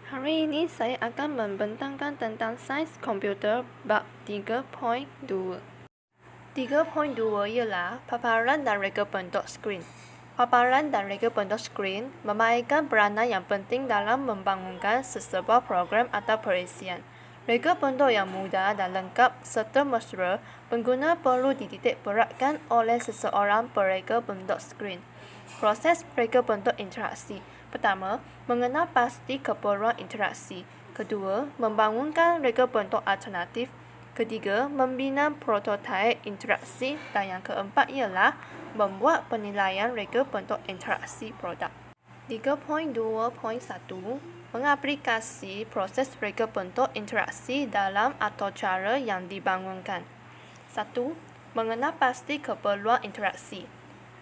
Hari ini saya akan membentangkan tentang sains komputer bab 3.2. 3.2 ialah paparan dan reka bentuk skrin. Paparan dan reka bentuk skrin memainkan peranan yang penting dalam membangunkan sesebuah program atau perisian. Reka bentuk yang mudah dan lengkap serta mesra, pengguna perlu dititik beratkan oleh seseorang pereka bentuk skrin. Proses reka bentuk interaksi. Pertama, mengenal pasti keperluan interaksi. Kedua, membangunkan reka bentuk alternatif. Ketiga, membina prototipe interaksi. Dan yang keempat ialah membuat penilaian reka bentuk interaksi produk. 3.2.1 Mengaplikasi proses reka bentuk interaksi dalam atau cara yang dibangunkan. 1. Mengenal pasti keperluan interaksi.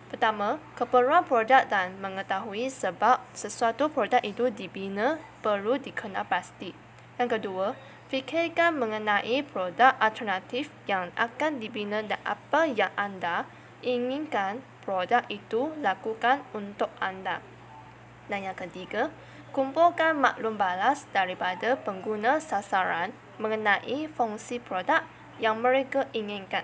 Pertama, keperluan produk dan mengetahui sebab sesuatu produk itu dibina perlu dikenal pasti. Yang kedua, fikirkan mengenai produk alternatif yang akan dibina dan apa yang anda inginkan produk itu lakukan untuk anda. Dan yang ketiga, kumpulkan maklum balas daripada pengguna sasaran mengenai fungsi produk yang mereka inginkan.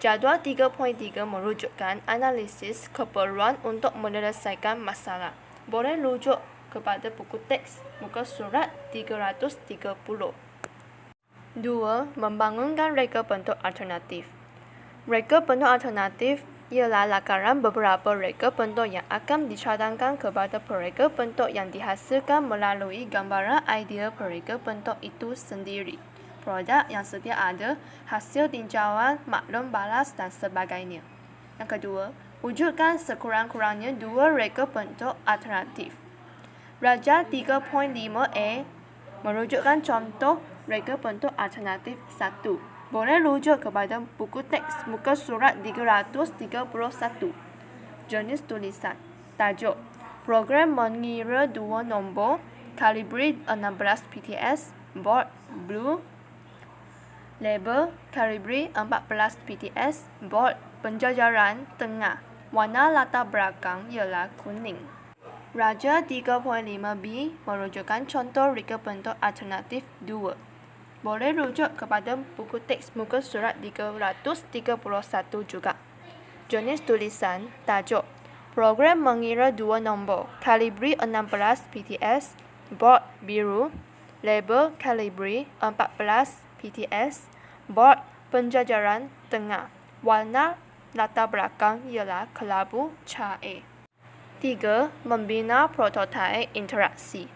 Jadual 3.3 merujukkan analisis keperluan untuk menyelesaikan masalah. Boleh rujuk kepada buku teks muka surat 330. 2. Membangunkan reka bentuk alternatif. Reka bentuk alternatif ialah lakaran beberapa reka bentuk yang akan dicadangkan kepada pereka bentuk yang dihasilkan melalui gambaran idea pereka bentuk itu sendiri. Produk yang sedia ada, hasil tinjauan, maklum balas dan sebagainya. Yang kedua, wujudkan sekurang-kurangnya dua reka bentuk alternatif. Raja 3.5a merujukkan contoh reka bentuk alternatif 1. Boleh rujuk kepada buku teks muka surat 331. Jenis tulisan. Tajuk: Program mengira dua nombor, kalibri 16 PTS, board blue. Label kalibri 14 PTS, board penjajaran tengah. Warna latar belakang ialah kuning. Raja 3.5b merujukkan contoh reka bentuk alternatif 2. Boleh rujuk kepada buku teks muka surat 331 juga. Jenis tulisan. Tajuk: Program mengira dua nombor, kalibri 16 PTS, board biru. Label kalibri 14 PTS, board penjajaran tengah. Warna latar belakang ialah kelabu cair. 3. Membina prototipe interaksi.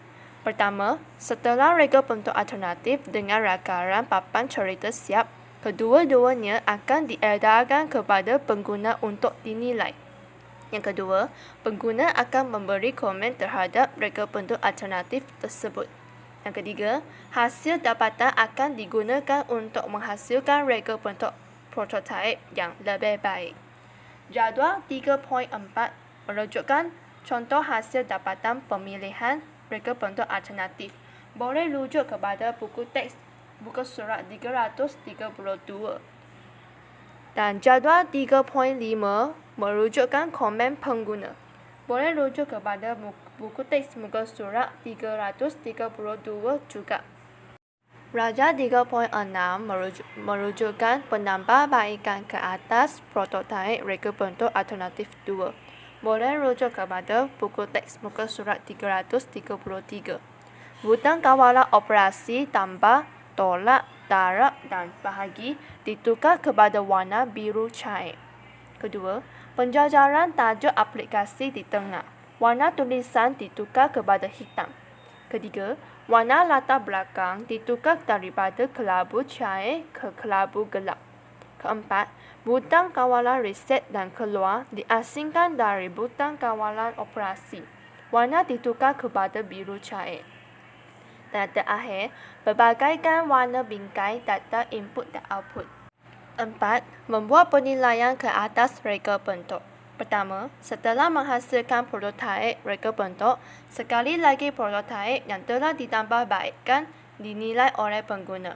Pertama, setelah reka bentuk alternatif dengan rakaran papan cerita siap, kedua-duanya akan diedarkan kepada pengguna untuk dinilai. Yang kedua, pengguna akan memberi komen terhadap reka bentuk alternatif tersebut. Yang ketiga, hasil dapatan akan digunakan untuk menghasilkan reka bentuk prototipe yang lebih baik. Jadual 3.4 merujukkan contoh hasil dapatan pemilihan reka bentuk alternatif. Boleh rujuk kepada buku teks muka surat 332. Dan jadual 3.5 merujukkan komen pengguna. Boleh rujuk kepada buku teks muka surat 332 juga. Raja 3.6 merujukkan penambahbaikan ke atas prototipe reka bentuk alternatif 2. Boleh rujuk kepada buku teks muka surat 333. Butang kawalan operasi tambah, tolak, darab dan bahagi ditukar kepada warna biru cair. Kedua, penjajaran tajuk aplikasi di tengah. Warna tulisan ditukar kepada hitam. Ketiga, warna latar belakang ditukar daripada kelabu cair ke kelabu gelap. Keempat, butang kawalan reset dan keluar diasingkan dari butang kawalan operasi. Warna ditukar kepada biru cair. Dan terakhir, berbagaikan warna bingkai data input dan output. 4. Membuat penilaian ke atas reka bentuk. Pertama, setelah menghasilkan prototipe reka bentuk, sekali lagi prototipe yang telah ditambahbaikkan dinilai oleh pengguna.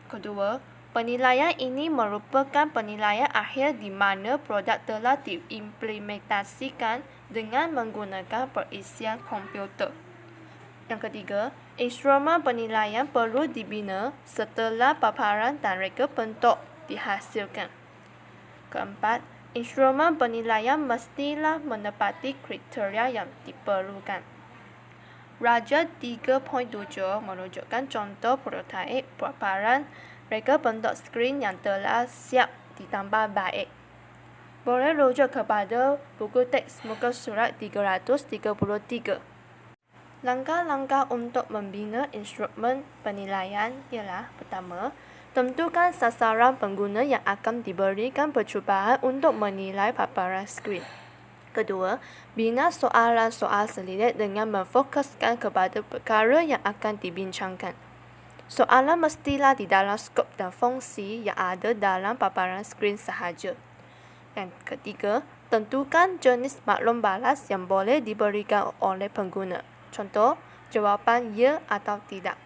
Kedua, penilaian ini merupakan penilaian akhir di mana produk telah diimplementasikan dengan menggunakan perisian komputer. Yang ketiga, instrumen penilaian perlu dibina setelah paparan dan reka bentuk dihasilkan. Keempat, instrumen penilaian mestilah menepati kriteria yang diperlukan. Raja 3.7 menunjukkan contoh prototipe paparan reka bentuk skrin yang telah siap ditambah baik. Boleh rujuk kepada buku teks muka surat 333. Langkah-langkah untuk membina instrumen penilaian ialah: pertama, tentukan sasaran pengguna yang akan diberikan percubaan untuk menilai paparan skrin. Kedua, bina soalan-soal selidik dengan memfokuskan kepada perkara yang akan dibincangkan. Soalan mestilah di dalam skop dan fungsi yang ada dalam paparan skrin sahaja. Yang ketiga, tentukan jenis maklum balas yang boleh diberikan oleh pengguna. Contoh, jawapan ya atau tidak.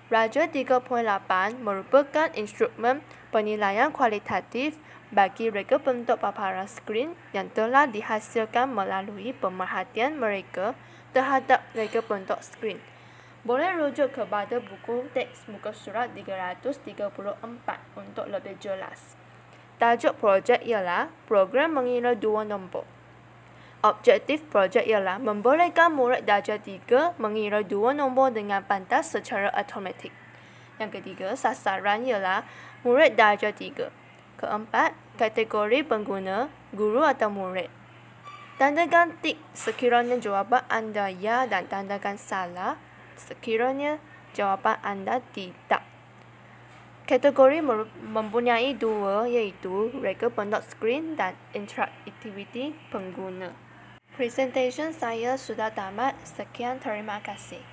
Raja 3.8 merupakan instrumen penilaian kualitatif bagi reka bentuk paparan skrin yang telah dihasilkan melalui pemerhatian mereka terhadap reka bentuk skrin. Boleh rujuk kepada buku teks muka surat 334 untuk lebih jelas. Tajuk projek ialah program mengira 2 nombor. Objektif projek ialah membolehkan murid darjah 3 mengira 2 nombor dengan pantas secara automatik. Yang ketiga, sasaran ialah murid darjah 3. Keempat, kategori pengguna, guru atau murid. Tandakan tik sekiranya jawapan anda ya dan tandakan salah sekiranya jawapan anda tidak. Kategori mempunyai 2, iaitu reka bentuk skrin dan interaktiviti pengguna. Presentation saya sudah tamat. Sekian, terima kasih.